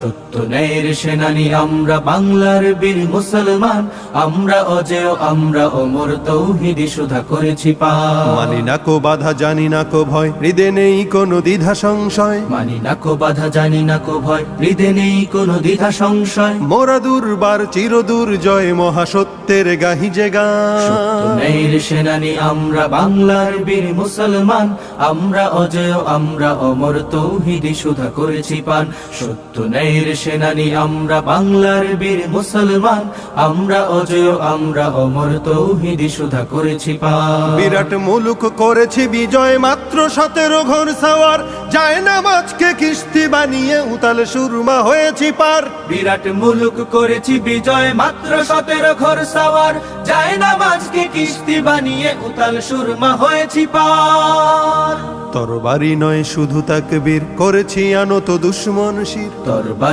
সত্য ন্যায়ের সেনানী আমরা বাংলার বীর মুসলমান, আমরা অজেয় আমরা অমর তৌহিদি সুধা করেছি পার। মানি না কো বাধা জানি না কো ভয়, হৃদে নেই কোনো দ্বিধা সংশয়। মানি না কো বাধা জানি না কো ভয়, হৃদে নেই কোনো দ্বিধা সংশয়। মোরা দুর্বার চিরদূর জয় মহাসত্যের গাহি যে সত্য গান। ন্যায়ের সেনানী আমরা বাংলার বীর মুসলমান, আমরা অজেয় আমরা অমর তৌহিদি সুধা করেছি পান। সত্য ন্যায়ের সেনানী আমরা বাংলার বীর মুসলমান, আমরা অজেয় আমরা অমর তৌহিদি সুধা করেছি পান। বিরাট মুলুক করেছি বিজয় মাত্র 17 ঘোর সাওয়ার, যায় না মাছকে কিস্তি বানিয়ে উতাল সুরমা হয়েছি পার। বিরাট মুলুক করেছি বিজয় মাত্র 17 ঘোর সাওয়ার, যায় না মাঝকে কিস্তি বানিয়ে উতাল সুরমা হয়েছি পার। তরবারি নয় শুধু তাকবীর, করেছি আনত দুশ্মন শির। তরবারি